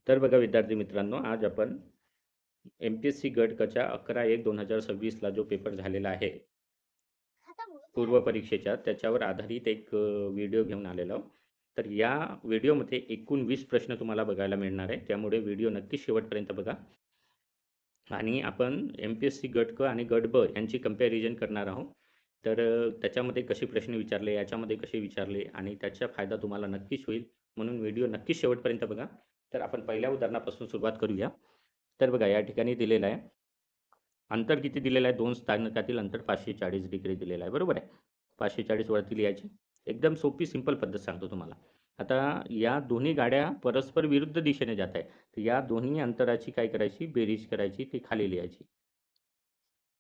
तर बघा विद्यार्थी मित्रांनो, आज आपण MPSC गट कच्या 11/1/2026 जो पेपर झालेला आहे पूर्व परीक्षेच्या, त्याच्यावर आधारित एक व्हिडिओ घेऊन आलेलो. तर या व्हिडिओमध्ये एकूण 20 प्रश्न तुम्हाला बघायला मिळणार आहे, त्यामुळे व्हिडिओ नक्की शेवटपर्यंत बघा. आणि आपण MPSC गट क आणि गट ब यांची कंपॅरिझन करणार आहोत. तर त्याच्यामध्ये कसे प्रश्न विचारले, याच्यामध्ये कसे विचारले आणि त्याचा फायदा तुम्हाला नक्कीच होईल, म्हणून व्हिडिओ नक्की शेवटपर्यंत बघा. तर आपण पहिल्या उदाहरणापासून सुरुवात करूया. तर बघा या ठिकाणी दिलेलं आहे, अंतर किती दिलेलं आहे, 2 स्थानकातील अंतर 540 डिग्री दिलेलं आहे, बरोबर आहे. 540 वरती लिहायचे. एकदम सोपी सिंपल पद्धत सांगतो तुम्हाला. आता या दोन्ही गाड्या परस्पर विरुद्ध दिशेने जात आहे, तर या दोन्ही अंतराची काय करायची, बेरीज करायची, ती खाली लिहायची.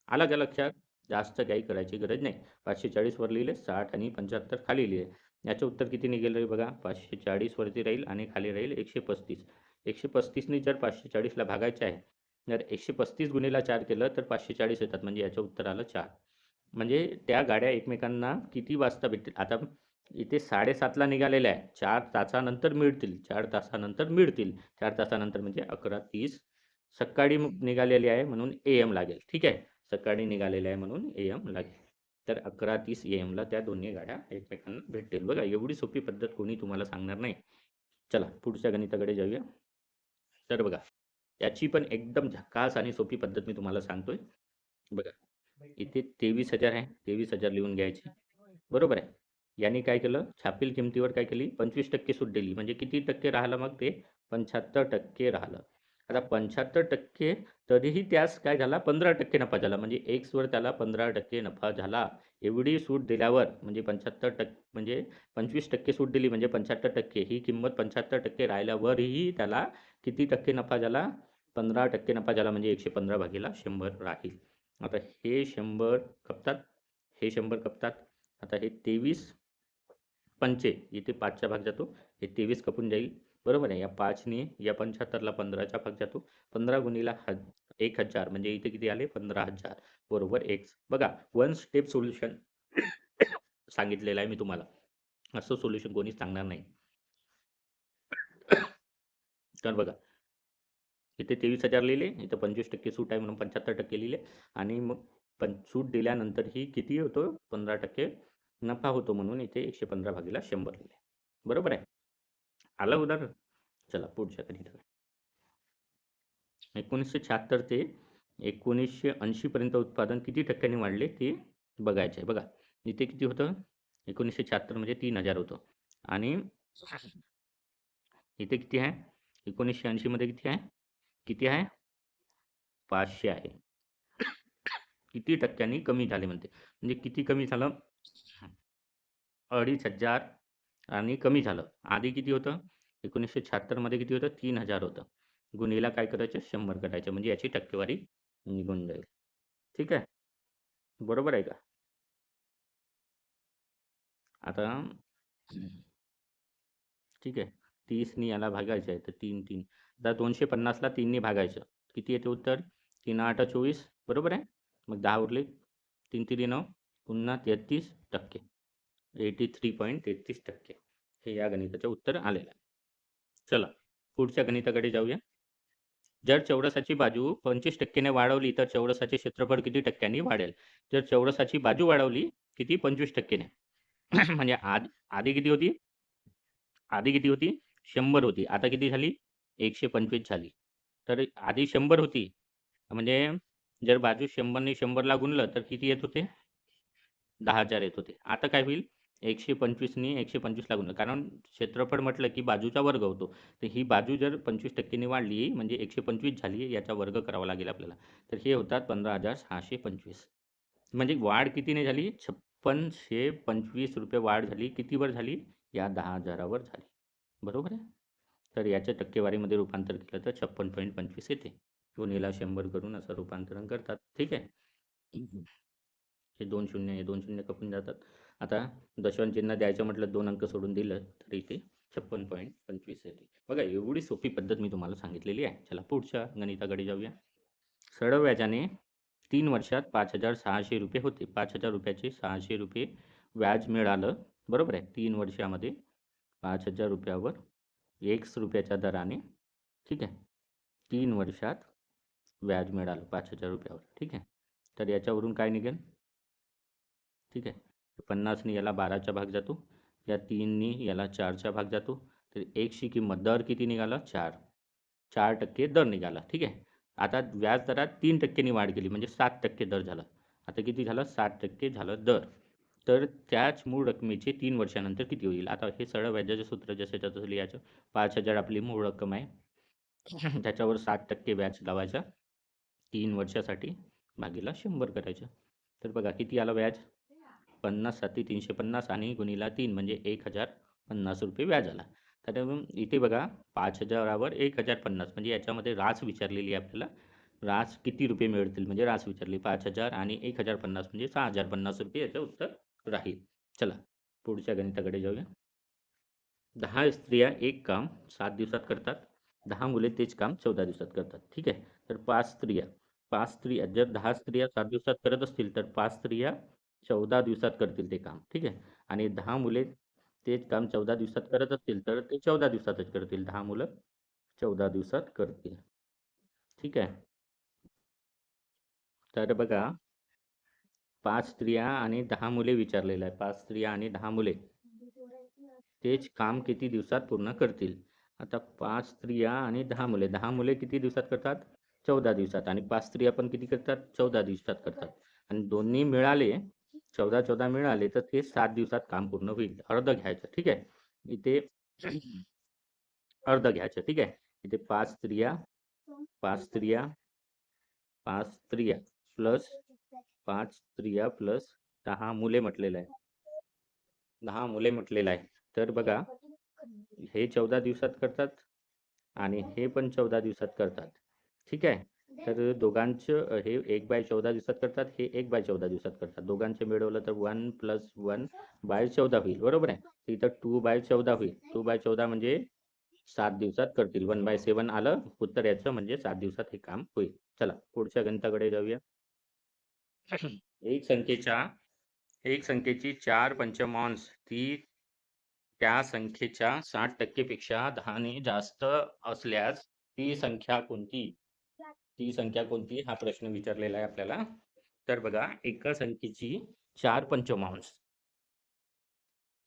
आलं का लक्षात? जास्त काही करायची गरज नाही. 540 वर लिहिले, 60 आणि 75 खाली लिहिले. याचं उत्तर किती निघेल रे बघा, 540 वरती राहील आणि खाली राहील 135. 135 जर 540ला भागायचे आहे, जर 135 गुणिले 4 केलं तर 540 येतात, म्हणजे याचं उत्तर आलं 4. म्हणजे त्या गाड्या एकमेकांना किती वाजता भेटतील? आता इथे 7:30ला निघालेल्या आहे, 4 तासानंतर मिळतील, 4 तासानंतर मिळतील. 4 तासानंतर म्हणजे 11:30 सकाळी निघालेली आहे, म्हणून AM लागेल. ठीक आहे, सकाळी निघालेल्या आहे म्हणून AM लागेल. तर 11:30 AM ला त्या दोन्ही गाड्या एकमेकांना भेटतील. बघा एवढी सोपी पद्धत कोणी तुम्हाला सांगणार नाही. चला पुढच्या गणिताकडे जाऊया. तर बघा याची पण एकदम झकास आणि सोपी पद्धत मी तुम्हाला सांगतोय. बघा इथे 23,000 आहे, 23,000 लिहून घ्यायचे, बरोबर आहे. यांनी काय केलं, छापील किमतीवर काय केली, 25% सूट दिली, म्हणजे किती टक्के राहिलं मग ते, 75% राहिलं. आता 75% तरीही त्यास काय झाला, 15% नफा झाला, म्हणजे X वर त्याला 15% नफा झाला. एवढी सूट दिल्यावर म्हणजे 75% म्हणजे 25% सूट दिली म्हणजे 75%, ही किंमत 75% राहिल्यावरही त्याला किती टक्के नफा झाला, 15% नफा झाला, म्हणजे 115/100 राहील. आता हे 100 कपतात, हे 100 कपतात. आता हे 23 पंचे, इथे 5चा भाग जातो, हे 23 कपून जाईल, बरोबर आहे. या 5ने या 75ला 15चा भाग जातो. 15 गुणिले 1000 म्हणजे इथे किती आले, 15,000 बरोबर X. बघा वन स्टेप सोल्युशन सांगितलेलं आहे मी तुम्हाला, असं सोल्युशन कोणीच सांगणार नाही. तर बघा इथे 23,000 लिहिले, इथं 25% सूट आहे म्हणून 75% लिहिले, आणि मग सूट दिल्यानंतरही किती होतो, 15% नफा होतो, म्हणून इथे 115/100 लिहिले, बरोबर आहे. आलं उदाहरण. चला पुढच्या गणिताकडे. 1976 ते 1980 पर्यंत उत्पादन किती टक्क्यांनी वाढले ते बघायचे आहे. बघा इथे किती होतं, 1976 म्हणजे 3,000 होतं, आणि इथे किती आहे, 1980 मध्ये किती आहे, किती आहे, 500 आहे. किती टक्क्यांनी कमी झाले म्हणते, म्हणजे किती कमी झालं, 2,500 आणि कमी झालं. आधी किती होतं, 1976 मध्ये किती होतं, 3,000 होतं. गुणीला काय करायचं, 100 करायचं, म्हणजे याची टक्केवारी निघून जाईल. ठीक आहे, बरोबर आहे का. आता ठीक आहे, 30नी याला भागायचं आहे, तर 3 आता 250ला 3नी भागायचं, किती येते उत्तर, 3×8 = 24, बरोबर आहे. मग 10 उरले, 3×3 = 9, पुन्हा 33%, 83.33%, हे या गणिताचं उत्तर आलेलं आहे. चला पुढच्या गणिताकडे जाऊया. जर चौरसाची बाजू 25%ने वाढवली तर चौरसाचे क्षेत्रफळ किती टक्क्यांनी वाढेल. जर चौरसाची बाजू वाढवली किती, 25%ने म्हणजे आधी किती होती, आधी किती होती, 100 होती, आता किती झाली, 125 झाली. तर आधी 100 होती, म्हणजे जर बाजू 100ने 100ला गुणलं तर किती येत होते, 10,000 येत होते. आता काय होईल, 125नी 125ला गुणलं, कारण क्षेत्रफळ म्हटलं की बाजूचा वर्ग होतो, तर ही बाजू जर 25%ने वाढली म्हणजे 125 झाली, याचा वर्ग करावा लागेल आपल्याला, तर हे होतात 15,625. म्हणजे वाढ कितीने झाली, 5625 रुपये वाढ झाली, कितीवर झाली, या 10,000वर झाली, बरोबर आहे. तर याच्या टक्केवारीमध्ये रूपांतर केलं तर 56.25 येते. गुणिले 100 करून असं रूपांतरण करतात. ठीक आहे, हे 2 शून्य, हे 2 शून्य कपून जातात. आता दशांश चिन्ह द्यायचं म्हटलं, 2 अंक सोडून दिलं तर इथे 56.25 येते. बघा एवढी सोपी पद्धत मी तुम्हाला सांगितलेली आहे. चला पुढच्या गणिताकडे जाऊया. सरळ व्याजाने 3 वर्षात 5,600 रुपये होते. 5,000 रुपयाचे 600 रुपये व्याज मिळालं, बरोबर आहे. 3 वर्षामध्ये 5,000 रुपयावर X रुपयाच्या दराने ठीक आहे. 3 वर्षात व्याज मिळालं 5,000 रुपयावर. ठीक आहे. तर याच्यावरून काय निघेल? ठीक आहे. 50नी याला 12चा भाग जातो, या 3नी याला 4चा भाग जातो, तर एकची किंमत दर किती निघाला? 4. 4% दर निघाला. ठीक आहे. आता व्याज दरात 3%नी वाढ केली म्हणजे 7% दर झाला. आता किती झालं? 7% झालं दर. तर त्याच मूळ रकमेचे 3 वर्षानंतर किती होईल? आता हे सरळ व्याजाचं सूत्र जसं तसं लिहायचं. 5,000 आपली मूळ रक्कम आहे. त्याच्यावर 7% व्याज लावायचं 3 वर्षासाठी भागीला 100 करायचं. तर बघा किती आलं व्याज? 50 साती 350 आणि गुणिला 3 म्हणजे 1,050 रुपये व्याज आला. तर इथे बघा 5,000वर 1,050 म्हणजे याच्यामध्ये रास विचारलेली आहे आपल्याला. रास किती रुपये मिळतील म्हणजे रास विचारली. 5,000 आणि 1,050 म्हणजे 6,050 रुपये याचं उत्तर राहील. चला पुढच्या गणिताकडे जाऊया. 10 स्त्रिया एक काम 7 दिवसात करतात. 10 मुले तेच काम 14 दिवसात करतात. ठीक आहे. तर 5 स्त्रिया जर 10 स्त्रिया 7 दिवसात करत असतील तर 5 स्त्रिया 14 दिवसात करतील ते काम. ठीक आहे. आणि 10 मुले तेच काम 14 दिवसात करत असतील तर ते 14 दिवसातच करतील. 10 मुलं 14 दिवसात करतील. ठीक आहे. तर बघा 5 स्त्रिया आणि 10 मुले विचारलेलं आहे. 5 स्त्रिया आणि 10 मुले तेच काम किती दिवसात पूर्ण करतील? आता 5 स्त्रिया आणि 10 मुले. 10 मुले किती दिवसात करतात? 14 दिवसात. आणि 5 स्त्रिया पण किती करतात? 14 दिवसात करतात. आणि दोन्ही मिळाले 14 मिळाले तर ते 7 दिवसात काम पूर्ण होईल. अर्ध घ्यायचं. ठीक आहे. इथे अर्ध घ्यायचं. ठीक आहे. इथे 5 स्त्रिया 5 स्त्रिया प्लस 5 स्त्रिया प्लस 10 मुले म्हटलेलं आहे. 10 मुले म्हटलेलं आहे. तर बघा हे 14 दिवसात करतात आणि हे पण 14 दिवसात करतात. ठीक आहे. तर दोघांचं हे 1/14 दिवसात करतात, हे 1/14 दिवसात करतात. दोघांचे मिळवलं तर 1 + 1/14 होईल. बरोबर आहे. इथं 2/14 होईल. 2/14 म्हणजे 7 दिवसात करतील. 1/7 आलं उत्तर याचं म्हणजे 7 दिवसात हे काम होईल. चला पुढच्या गणिताकडे जाऊया. एक संख्येची 4 पंचमांश ती त्या संख्येच्या 60% पेक्षा 10ने जास्त असल्यास ती संख्या कोणती? ती संख्या कोणती हा प्रश्न विचारलेला आहे आपल्याला. तर बघा एका संख्येची 4 पंचमांश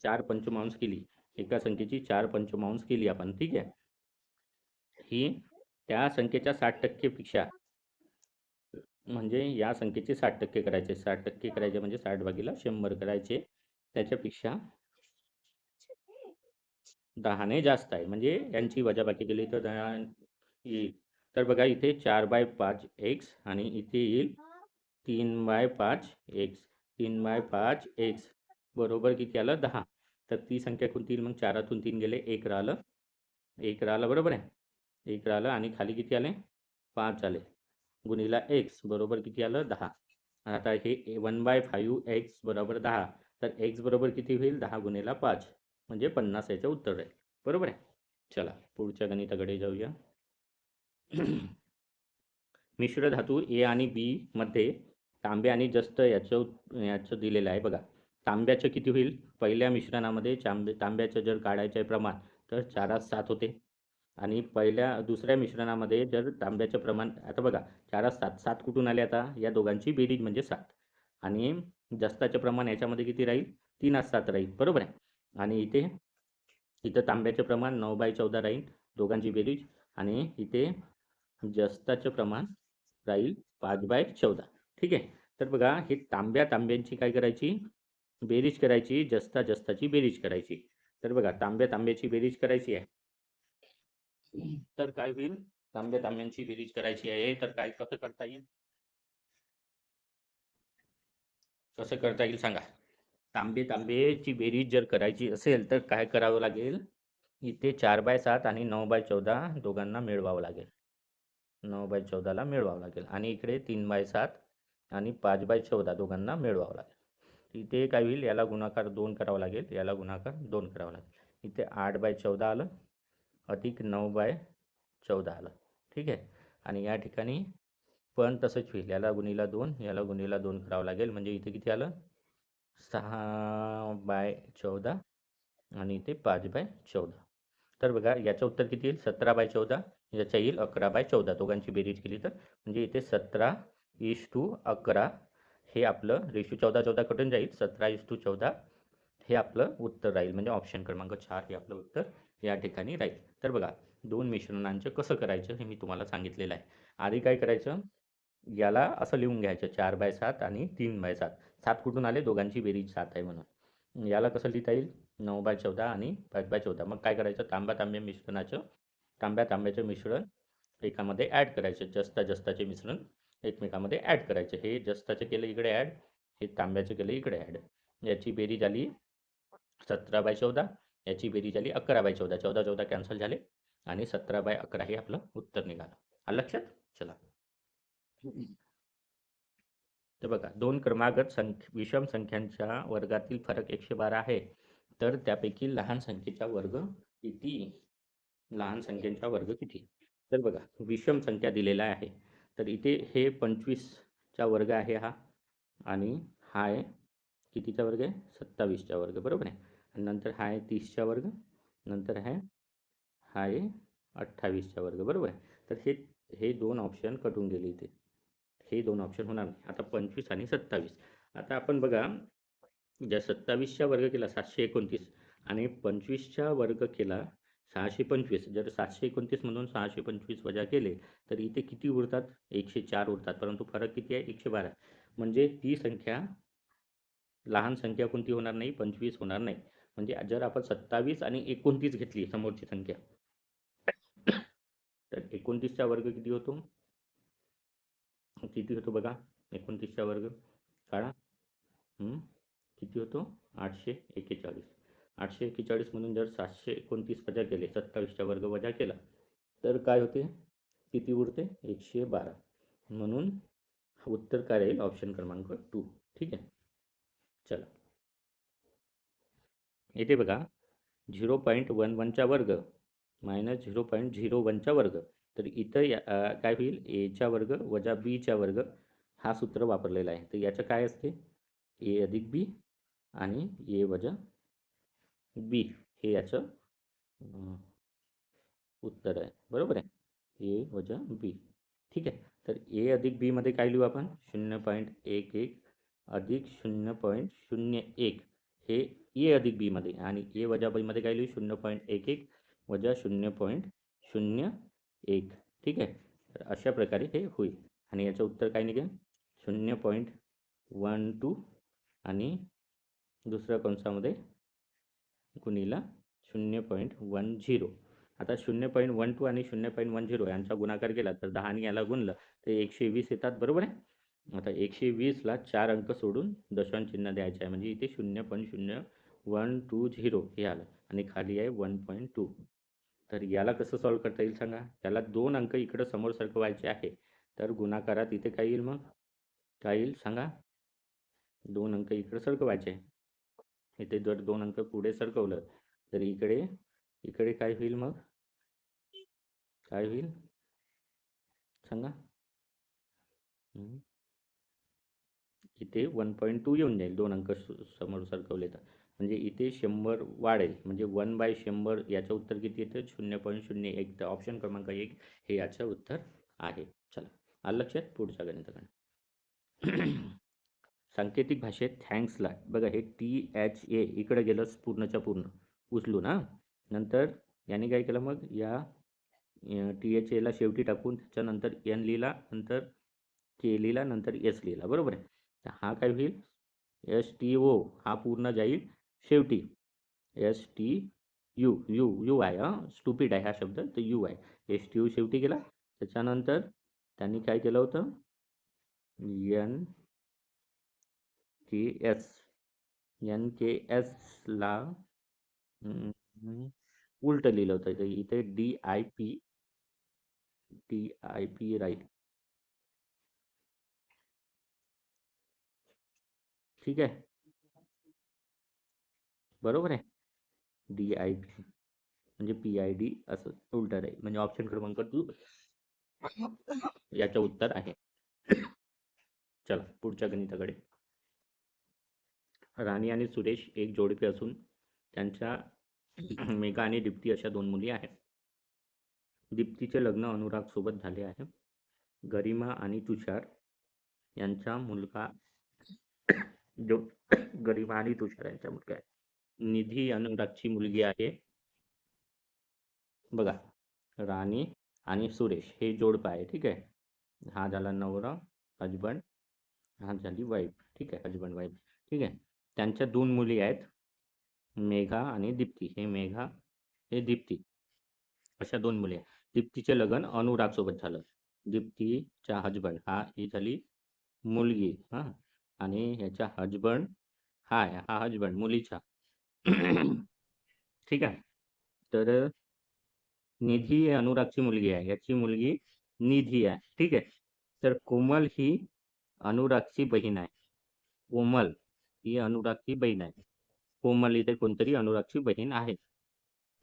4 पंचमांश केली. एका संख्येची 4 पंचमांश केली आपण. ठीक आहे. ही त्या संख्येच्या 60% पेक्षा म्हणजे या संख्येचे 60% करायचे. 60% करायचे म्हणजे 60/100 करायचे. त्याच्यापेक्षा 10ने जास्त आहे म्हणजे यांची वजाबाकी केली तर 10 येईल. तर बघा इथे 4/5 x आणि इथे येईल 3/5 x. 3/5 x बरोबर किती आलं? 10. तर ती संख्या कोणती येईल? मग 4तून 3 गेले 1 राहिलं. 1 राहिलं. बरोबर आहे. 1 राहिलं आणि खाली किती आले? 5 आले. गुणिला x बरोबर किती आलं? 10. आता हे 1/5x बरोबर 10. तर x बरोबर किती होईल? 10 गुणिला 5 म्हणजे 50 याचं उत्तर राहील. बरोबर आहे. चला पुढच्या गणिताकडे जाऊया. मिश्र धातू ए आणि बी मध्ये तांबे आणि जस्त याचं दिलेलं आहे. बघा तांब्याचं किती होईल? पहिल्या मिश्रणामध्ये तांब्याचं जर काढायचं आहे प्रमाण तर 4:7 होते. आणि दुसऱ्या मिश्रणामध्ये जर तांब्याचं प्रमाण आता बघा 4:7 7 कुठून आले? आता या दोघांची बेरीज म्हणजे 7. आणि जस्ताचं प्रमाण याच्यामध्ये किती राहील? 3:7 राहील. बरोबर आहे. आणि इथं तांब्याचं प्रमाण 9/14 राहील दोघांची बेरीज. आणि इथे जस्ताचं प्रमाण राहील 5/14. ठीक आहे. तर बघा हे तांब्यांची काय करायची? बेरीज करायची. जस्ताची बेरीज करायची. तर बघा तांब्याची बेरीज करायची आहे. तर काय होईल? तांब्यांची बेरीज करायची आहे तर काय कसं करता येईल? कसं करता येईल सांगा? तांब्याची बेरीज जर करायची असेल तर काय करावं लागेल? इथे 4/7 आणि 9/14 दोघांना मिळवावं लागेल. 9/14ला मिळवावं लागेल आणि इकडे 3/7 आणि 5/14 दोघांना मिळवावं लागेल. इथे काय होईल? याला गुणाकार 2 करावा लागेल. याला गुणाकार 2 करावा लागेल. इथे 8/14 आलं अधिक 9/14 आलं. ठीक आहे. आणि या ठिकाणी पण तसंच होईल. याला गुणिला 2 याला गुणिला 2 करावं लागेल म्हणजे इथे किती आलं? 6/14 आणि इथे 5/14. तर बघा याचं उत्तर किती येईल? 17/14 याच्या येईल 11/14. दोघांची बेरीज केली तर म्हणजे इथे 17:11 हे आपलं रेशो 14 कटून जाईल. 17:14 हे आपलं उत्तर राहील. म्हणजे ऑप्शन क्रमांक 4 हे आपलं उत्तर या ठिकाणी राहील. तर बघा, दोन मिश्रणांचं कसं करायचं हे मी तुम्हाला सांगितलेलं आहे. आधी काय करायचं, याला असं लिहून घ्यायचं 4/7 आणि 3/7. 7 कुठून आले, दोघांची बेरीज 7 आहे म्हणून. याला कसं लिहिता येईल, 9/14 आणि 5/14. मग काय करायचं, तांब्याचं मिश्रण एकामध्ये ॲड करायचं. जस्ताचे मिश्रण एकमेकामध्ये ॲड करायचे. हे जस्ताचे केलं इकडे ॲड, हे तांब्याचे केलं इकडे ॲड. याची बेरीज आली 17/14, याची बेरीज आली 11/14. 14 कॅन्सल झाले आणि 17/11 हे आपलं उत्तर निघालं. आलं लक्षात? चला, तर बघा, दोन क्रमागत विषम संख्यांच्या वर्गातील फरक 112 आहे. तर त्यापैकी लहान संख्येचा वर्ग किती? लहान संख्येचा वर्ग किती? तर बघा, विषम संख्या दिलेला आहे. तर इथे हे 25चा वर्ग आहे हा, आणि हा आहे कितीचा वर्ग आहे, 27चा वर्ग, बरोबर आहे. आणि नंतर हा आहे 30चा वर्ग, नंतर हा आहे 28चा वर्ग, बरोबर आहे. तर हे दोन ऑप्शन कटून गेले इथे, हे दोन ऑप्शन होणार नाही. आता 25 आणि 27. आता आपण बघा, ज्या 27चा वर्ग केला 729 आणि 25चा वर्ग केला 625. जर 729 मधून 625 वजा केले तर इथे किती उरतात, 104 उरतात. परंतु फरक किती आहे, 112. म्हणजे ती संख्या, लहान संख्या कोणती होणार नाही, 25 होणार नाही. म्हणजे जर आपण 27 आणि 29 घेतली समोरची संख्या, तर 29चा वर्ग किती होतो, बघा, 29चा वर्ग काढा. किती होतो, 841. 841 म्हणून जर 729 वजा केले, 27चा वर्ग वजा केला, तर काय होते, किती उरते, 112. म्हणून उत्तर काय राहील, ऑप्शन क्रमांक 2. ठीक आहे. चला, येथे बघा, 0.11चा वर्ग मायनस 0.01चा वर्ग. तर इथं काय होईल, एचा वर्ग वजा बीचा वर्ग हा सूत्र वापरलेला आहे. तर याचं काय असते, ए अधिक बी आणि ए वजा बी हे याचं उत्तर आहे, बरोबर आहे, ए वजा बी. ठीक आहे. तर ए अधिक बी मध्ये काय लिहू आपण, 0.11 अधिक 0.01 हे ए अधिक बी मध्ये, आणि ए वजा बी मध्ये काय लिहू, 0.11 वजा 0.01. ठीक आहे. तर अशा प्रकारे हे होईल. आणि याचं उत्तर काय निघेल, 0.12 आणि दुसऱ्या कंसामध्ये गुणिला 0.10. आता 0.12 आणि 0.10 यांचा गुणाकार केला तर 10 आणि याला गुणलं तर 120 येतात, बरोबर आहे. आता 120ला 4 अंक सोडून दशांश चिन्ह द्यायचे आहे. म्हणजे इथे 0.0120 हे आलं आणि खाली आहे 1.2. तर याला कसं सॉल्व्ह करता येईल सांगा. त्याला 2 अंक इकडं समोर सरकवायचे आहे. तर गुणाकारात इथे काय येईल, मग काय येईल सांगा, 2 अंक इकडं सरकवायचे. इथे जर 2 अंक पुढे सरकवलं तर इकडे काय होईल, मग काय होईल सांगा. इथे 1.2 येऊन जाईल, 2 अंक समोर सरकवले तर. म्हणजे इथे 100 वाढेल. म्हणजे 1/100 याचं उत्तर किती येतं, 0.01. तर ऑप्शन क्रमांक 1 हे याचं उत्तर आहे. चला, आलं लक्षात. पुढच्या गणिताकडे. सांकेतिक भाषेत थँक्सला बघा, हे THA इकडे गेलं पूर्णच्या पूर्ण उचलू ना. नंतर याने काय केलं, मग या THAला शेवटी टाकून त्याच्यानंतर N लिहिला, नंतर K लिहिला, नंतर S लिहिला, बरोबर आहे. तर हा काय होईल, STO हा पूर्ण जाईल शेवटी. STU यू आहे, स्टुपिड आहे हा शब्द, तर यू आहे. STU शेवटी गेला. त्याच्यानंतर त्यांनी काय केलं होतं, NKS ला उलट लिहिलं होतं. इथे DIP राहील. ठीक आहे, बरोबर आहे. DIP म्हणजे PID असं उलट राहील. म्हणजे ऑप्शन क्रमांक 2 याचं उत्तर आहे. चला, पुढच्या गणिताकडे. राणी आणि सुरेश एक जोडपे असून त्यांच्या मेघा आणि दीप्ती अशा 2 मुली आहेत. दीप्तीचे लग्न अनुराग सोबत झाले आहे. गरिमा आणि तुषार यांचा मुलगा जो गरिमा आणि तुषार यांचा मुलगा आहे. निधी अनुरागची मुलगी आहे. बघा, राणी आणि सुरेश हे जोडपं आहे. ठीक आहे. हा झाला नवरा, हजबंड, हा झाली वाईफ. ठीक आहे, हजबंड वाईफ. ठीक आहे. त्यांच्या 2 मुली आहेत, मेघा आणि दीप्ती. हे मेघा, हे दीप्ती, अशा 2 मुली आहेत. दीप्तीचे लग्न अनुराग सोबत झालं. दीप्तीचा हजबंड ही झाली मुलगी. हा, आणि ह्याचा हजबंड हा हजबंड मुलीचा. ठीक आहे. तर निधी ही अनुरागची मुलगी आहे. याची मुलगी निधी आहे. ठीक आहे. तर कोमल ही अनुरागची बहीण आहे. कोमल ही अनुरागची बहीण आहे. कोमल इथे कोणतरी अनुरागची बहीण आहे.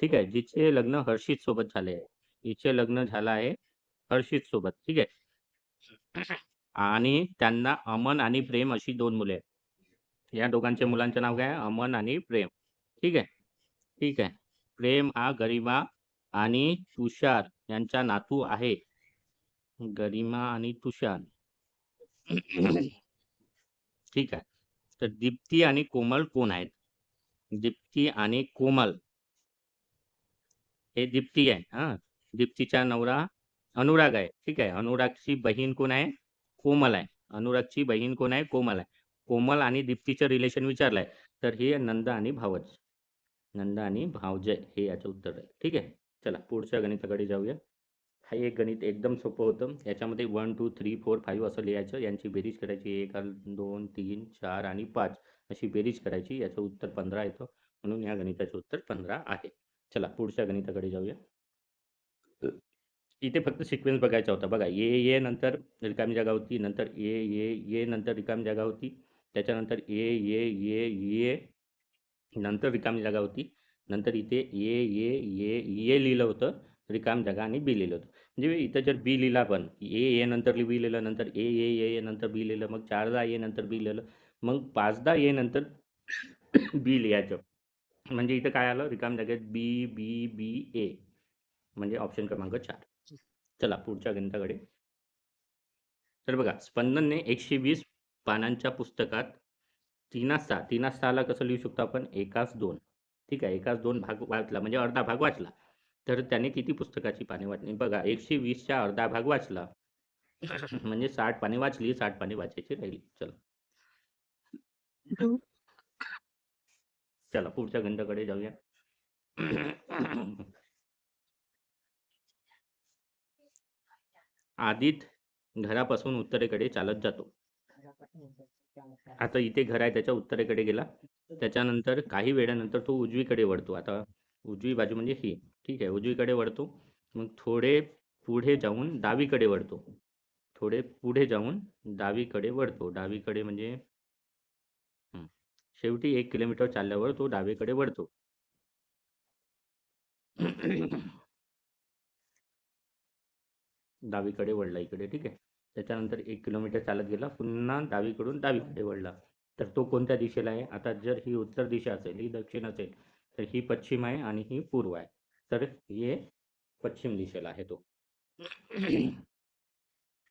ठीक आहे. जिचे लग्न हर्षित सोबत झाले आहे. हिचे लग्न झालं आहे हर्षित सोबत. ठीक आहे. आणि त्यांना अमन आणि प्रेम अशी 2 मुले आहेत. या दोघांच्या मुलांचं नाव काय आहे? अमन आणि प्रेम. ठीक आहे. ठीक आहे. प्रेम हा गरिमा आणि तुषार यांचा नातू आहे. गरिमा आणि तुषार. ठीक आहे. तर दीप्ती आणि कोमल कोण आहेत? दीप्ती आणि कोमल, हे दीप्ती आहे. हा, दीप्तीचा नवरा अनुराग आहे. ठीक आहे. अनुरागची बहीण कोण आहे? कोमल आहे. अनुरागची बहीण कोण आहे? कोमल आहे. कोमल आणि दीप्तीचं रिलेशन विचारलंय, तर हे नंदा आणि भावज. नंदा आणि भावजय हे याचं उत्तर आहे. ठीक आहे. चला पुढच्या गणिताकडे जाऊया. हा एक गणित एकदम सोपं होतं. याच्यामध्ये 1 2 3 4 5 असं लिहायचं. यांची बेरीज करायची. 1 2 3 4 आणि 5 अशी बेरीज करायची. याचं उत्तर 15 येतं. म्हणून या गणिताचं उत्तर 15 आहे. चला पुढच्या गणिताकडे जाऊया. इथे फक्त सिक्वेन्स बघायचा होता. बघा, ए नंतर रिकामी जागा होती, नंतर ए नंतर रिकामी जागा होती, त्याच्यानंतर ए नंतर रिकामी जागा होती, नंतर इथे ए लिहिलं होतं रिकामी जागा आणि बी लिहिलं होतं. म्हणजे इथं जर बी लिहिला आपण, ए नंतर बी लिहिलं, नंतर ए नंतर बी लिहिलं, मग 4दा ए नंतर बी लिहिलं, मग 5दा ए नंतर बी लिहायचं. म्हणजे इथं काय आलं? रिकामी जागेत बी बी बी ए, म्हणजे ऑप्शन क्रमांक 4. चला पुढच्या गणिताकडे. तर बघा, स्पंदनने 120 पानांच्या पुस्तकात 3:6 कसं लिहू शकतो आपण? 1:2. ठीक आहे. 1:2 भाग वाचला म्हणजे अर्धा भाग वाचला. तर त्याने किती पुस्तकाची पाने वाचली? बघा, 120च्या अर्धा भाग वाचला म्हणजे 60 पाने वाचली, 60 पाने वाचायची राहिली. चला पुढच्या गणिताकडे जाऊया. आदित्य घरापासून उत्तरेकडे चालत जातो. आता इथे घर आहे, त्याच्या उत्तरेकडे गेला. त्याच्यानंतर काही वेळानंतर तो उजवीकडे वळतो. आता उजवी बाजू म्हणजे ही. ठीक आहे. उजवीकडे वळतो. मग थोडे पुढे जाऊन डावीकडे वळतो. थोडे पुढे जाऊन डावीकडे वळतो. डावीकडे म्हणजे शेवटी 1 किलोमीटर चालल्यावर तो डावीकडे वळतो. डावीकडे वळला इकडे. ठीक आहे. त्याच्यानंतर 1 किलोमीटर चालत गेला, पुन्हा डावीकडून डावीकडे वळला. तर तो कोणत्या दिशेला आहे? आता जर ही उत्तर दिशा असेल, ही दक्षिण असेल, तर ही पश्चिम आहे आणि ही पूर्व आहे. तर हे पश्चिम दिशेला आहे तो.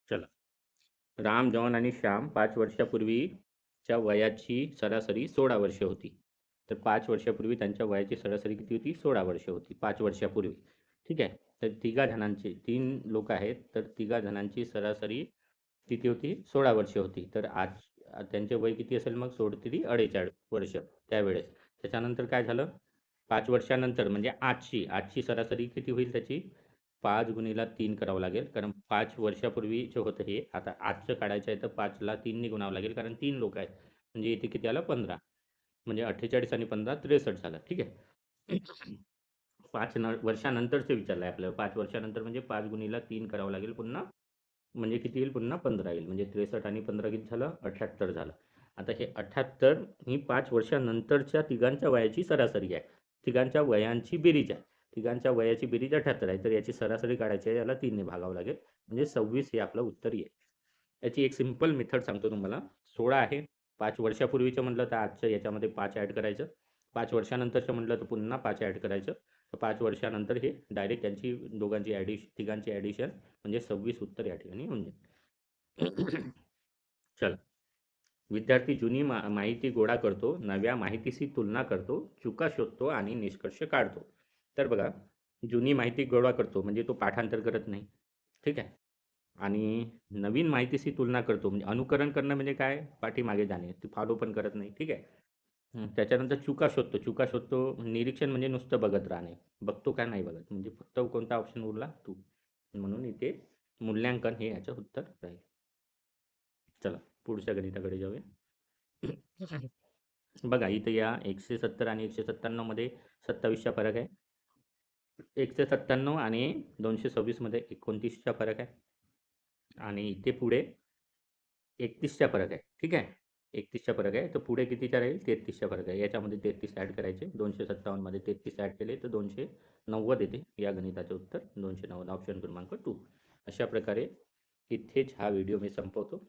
चला. राम, जॉन आणि श्याम 5 वर्षापूर्वीच्या वयाची सरासरी 16 वर्षे होती. तर 5 वर्षापूर्वी त्यांच्या वयाची सरासरी किती होती? 16 वर्षे होती 5 वर्षापूर्वी. ठीक आहे. तर 3 लोक आहेत, तर 3 जणांची सरासरी किती होती? 16 वर्षे होती. तर आज त्यांचे वय किती असेल मग? 16 3 48 वर्ष त्यावेळेस. त्याच्यानंतर काय झालं? 5 वर्षानंतर म्हणजे आजची सरासरी किती होईल त्याची? 5 गुणिले 3 करावं लागेल, कारण 5 वर्षापूर्वीचे होतं हे. आता आजचं काढायचं आहे तर 5ला 3ने गुणावं लागेल, कारण 3 लोक आहेत. म्हणजे इथे किती आलं? 15. म्हणजे 48 आणि 15 63 झालं. ठीक आहे. 5 वर्षानंतरचे विचारलं आहे आपल्याला. 5 वर्षानंतर म्हणजे 5 गुणिले 3 करावं लागेल पुन्हा, म्हणजे किती येईल? पुन्हा 15 येईल. म्हणजे 63 आणि 15 किती झालं? 78 झालं. आता हे 78 ही 5 वर्षानंतरच्या तिघांच्या वयाची सरासरी आहे. तिघांच्या वयांची बेरीज आहे. तिघांच्या वयाची बेरीज 78 आहे. तर याची सरासरी काढायची आहे, याला 3ने भागावं लागेल. म्हणजे 26 हे आपलं उत्तर येईल. याची एक सिंपल मेथड सांगतो तुम्हाला. 16 आहे. 5 वर्षापूर्वीचं म्हटलं तर आजचं याच्यामध्ये 5 ॲड करायचं. 5 वर्षानंतरचं म्हटलं तर पुन्हा 5 ॲड करायचं. तर 5 वर्षानंतर हे डायरेक्ट त्यांची दोघांची तिघांची ॲडिशन म्हणजे 26 उत्तर या ठिकाणी होऊन जाईल. चला. विद्यार्थी जुनी माहिती गोळा करतो, नव्या माहितीशी तुलना करतो, चुका शोधतो आणि निष्कर्ष काढतो. तर बघा, जुनी माहिती गोळा करतो म्हणजे तो पाठांतर करत नाही, ठीक आहे. आणि नवीन माहितीशी तुलना करतो म्हणजे अनुकरण करणं म्हणजे काय, पाठीमागे जाणे, ती फॉलो पण करत नाही, ठीक आहे. त्याच्यानंतर चुका शोधतो निरीक्षण म्हणजे नुसतं बघत राहणे, बघतो का नाही बघत, म्हणजे फक्त कोणता ऑप्शन उरला तू, म्हणून इथे मूल्यांकन हे याचं उत्तर राहील. चला पुढच्या गणिताकडे जाऊया. बघा इथं या 170 आणि 197 मध्ये 27चा फरक आहे. 197 आणि 226 मध्ये 29चा फरक आहे. आणि इथे पुढे 31चा फरक आहे, ठीक आहे. 31चा फरक आहे, तर पुढे कितीचा राहील, 33चा फरक आहे. याच्यामध्ये 33 ॲड करायचे, 257 मध्ये 33 ॲड केले तर 290 येते. या गणिताचे उत्तर 290, ऑप्शन क्रमांक 2. अशा प्रकारे इथेच हा व्हिडिओ मी संपवतो.